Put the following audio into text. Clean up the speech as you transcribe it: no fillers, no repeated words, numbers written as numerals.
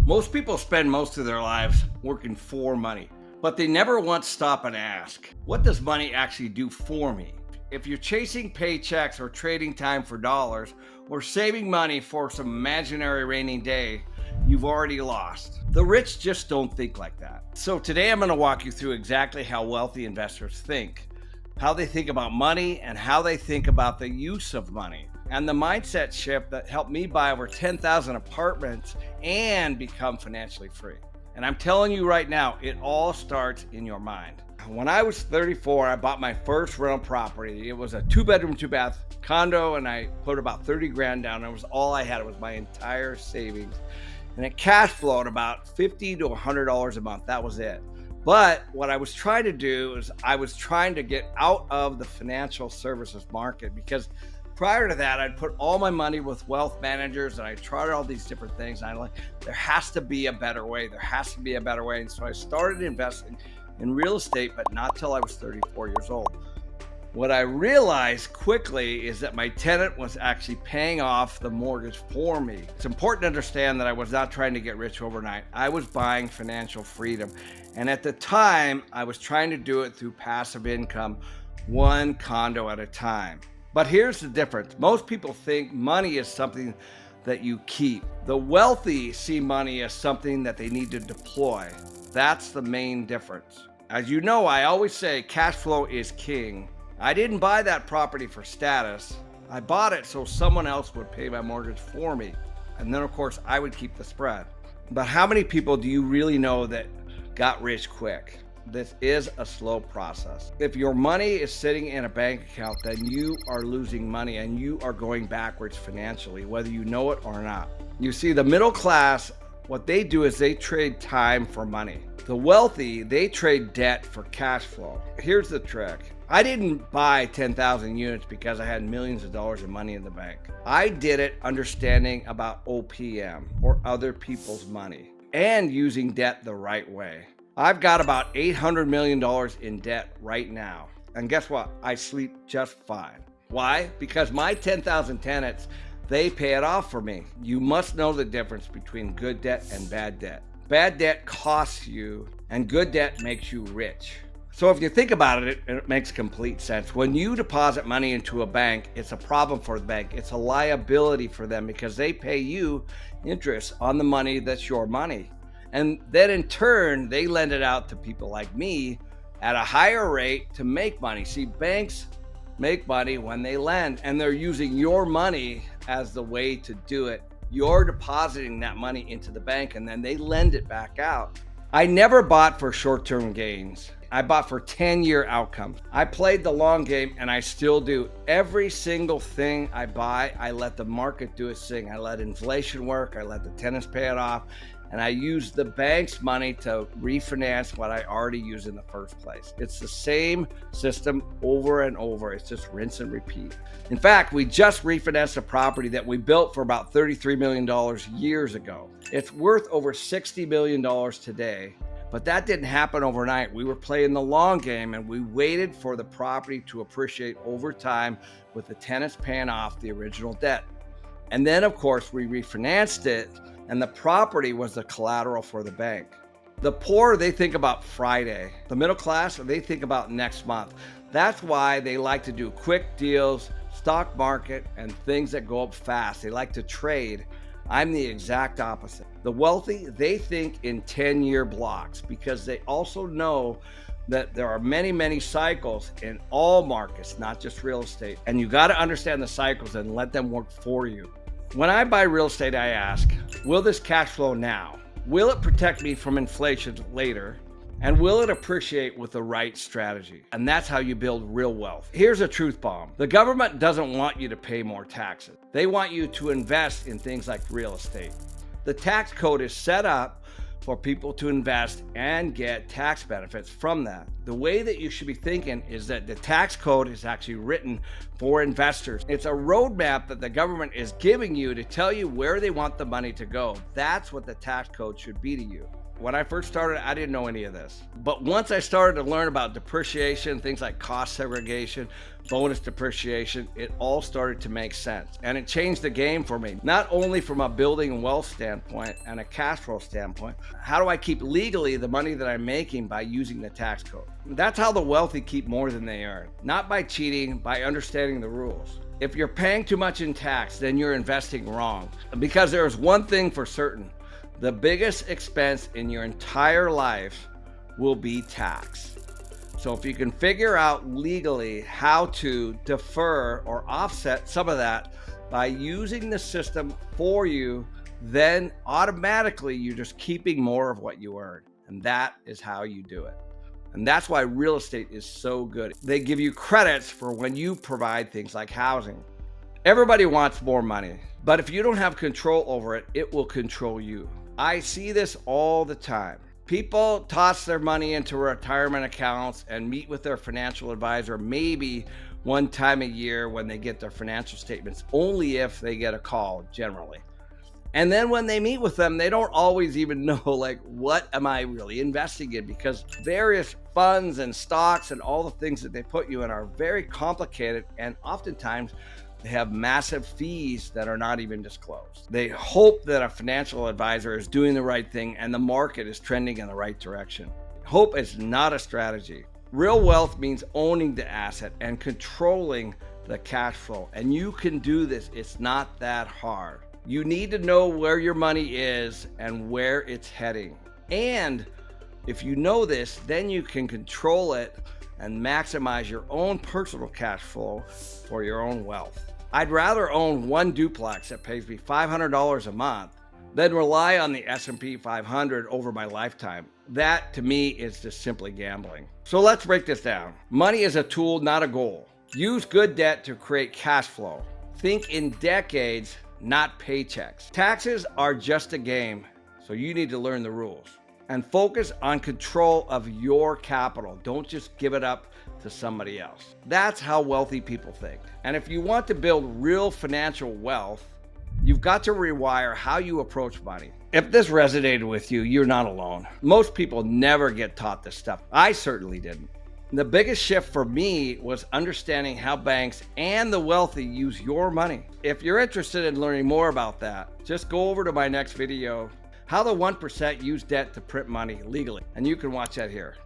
Most people spend most of their lives working for money, but they never once stop and ask, what does money actually do for me? If you're chasing paychecks or trading time for dollars or saving money for some imaginary rainy day, you've already lost. The rich just don't think like that. So today I'm going to walk you through exactly how wealthy investors think, how they think about money, and how they think about the use of money, and the mindset shift that helped me buy over 10,000 apartments and become financially free. And I'm telling you right now, it all starts in your mind. When I was 34, I bought my first rental property. It was a 2-bedroom, 2-bath condo, and I put about 30 grand down. It was all I had. It was my entire savings. And it cash flowed about $50 to $100 a month. That was it. But what I was trying to do is I was trying to get out of the financial services market, because prior to that, I'd put all my money with wealth managers and I tried all these different things. And I'm like, there has to be a better way. There has to be a better way. And so I started investing in real estate, but not till I was 34 years old. What I realized quickly is that my tenant was actually paying off the mortgage for me. It's important to understand that I was not trying to get rich overnight. I was buying financial freedom. And at the time, I was trying to do it through passive income, one condo at a time. But here's the difference. Most people think money is something that you keep. The wealthy see money as something that they need to deploy. That's the main difference. As you know, I always say cash flow is king. I didn't buy that property for status. I bought it so someone else would pay my mortgage for me. And then of course I would keep the spread. But how many people do you really know that got rich quick? This is a slow process. If your money is sitting in a bank account, then you are losing money and you are going backwards financially, whether you know it or not. You see, the middle class, what they do is they trade time for money. The wealthy, they trade debt for cash flow. Here's the trick. I didn't buy 10,000 units because I had millions of dollars of money in the bank. I did it understanding about OPM, or other people's money, and using debt the right way. I've got about $800 million in debt right now. And guess what? I sleep just fine. Why? Because my 10,000 tenants, they pay it off for me. You must know the difference between good debt and bad debt. Bad debt costs you, and good debt makes you rich. So if you think about it, it makes complete sense. When you deposit money into a bank, it's a problem for the bank. It's a liability for them because they pay you interest on the money that's your money. And then in turn, they lend it out to people like me at a higher rate to make money. See, banks make money when they lend, and they're using your money as the way to do it. You're depositing that money into the bank and then they lend it back out. I never bought for short-term gains. I bought for 10-year outcomes. I played the long game and I still do. Every single thing I buy, I let the market do its thing. I let inflation work. I let the tenants pay it off. And I use the bank's money to refinance what I already used in the first place. It's the same system over and over. It's just rinse and repeat. In fact, we just refinanced a property that we built for about $33 million years ago. It's worth over $60 million today, but that didn't happen overnight. We were playing the long game and we waited for the property to appreciate over time with the tenants paying off the original debt. And then of course we refinanced it, and the property was the collateral for the bank. The poor, they think about Friday. The middle class, they think about next month. That's why they like to do quick deals, stock market, and things that go up fast. They like to trade. I'm the exact opposite. The wealthy, they think in 10-year blocks because they also know that there are many, many cycles in all markets, not just real estate. And you got to understand the cycles and let them work for you. When I buy real estate, I ask, will this cash flow now? Will it protect me from inflation later? And will it appreciate with the right strategy? And that's how you build real wealth. Here's a truth bomb. The government doesn't want you to pay more taxes. They want you to invest in things like real estate. The tax code is set up for people to invest and get tax benefits from that. The way that you should be thinking is that the tax code is actually written for investors. It's a roadmap that the government is giving you to tell you where they want the money to go. That's what the tax code should be to you. When I first started, I didn't know any of this. But once I started to learn about depreciation, things like cost segregation, bonus depreciation, it all started to make sense. And it changed the game for me, not only from a building and wealth standpoint and a cash flow standpoint. How do I keep legally the money that I'm making by using the tax code? That's how the wealthy keep more than they earn, not by cheating, by understanding the rules. If you're paying too much in tax, then you're investing wrong. Because there's one thing for certain. The biggest expense in your entire life will be tax. So if you can figure out legally how to defer or offset some of that by using the system for you, then automatically you're just keeping more of what you earn. And that is how you do it. And that's why real estate is so good. They give you credits for when you provide things like housing. Everybody wants more money, but if you don't have control over it, it will control you. I see this all the time. People toss their money into retirement accounts and meet with their financial advisor maybe one time a year when they get their financial statements, only if they get a call generally. And then when they meet with them, they don't always even know, like, what am I really investing in? Because various funds and stocks and all the things that they put you in are very complicated, and oftentimes they have massive fees that are not even disclosed. They hope that a financial advisor is doing the right thing and the market is trending in the right direction. Hope is not a strategy. Real wealth means owning the asset and controlling the cash flow. And you can do this. It's not that hard. You need to know where your money is and where it's heading. And if you know this, then you can control it and maximize your own personal cash flow for your own wealth. I'd rather own one duplex that pays me $500 a month than rely on the S&P 500 over my lifetime. That, to me, is just simply gambling. So let's break this down. Money is a tool, not a goal. Use good debt to create cash flow. Think in decades, not paychecks. Taxes are just a game, so you need to learn the rules. And focus on control of your capital. Don't just give it up to somebody else. That's how wealthy people think. And if you want to build real financial wealth, you've got to rewire how you approach money. If this resonated with you, you're not alone. Most people never get taught this stuff. I certainly didn't. The biggest shift for me was understanding how banks and the wealthy use your money. If you're interested in learning more about that, just go over to my next video, How the 1% Use Debt to Print Money Legally, and you can watch that here.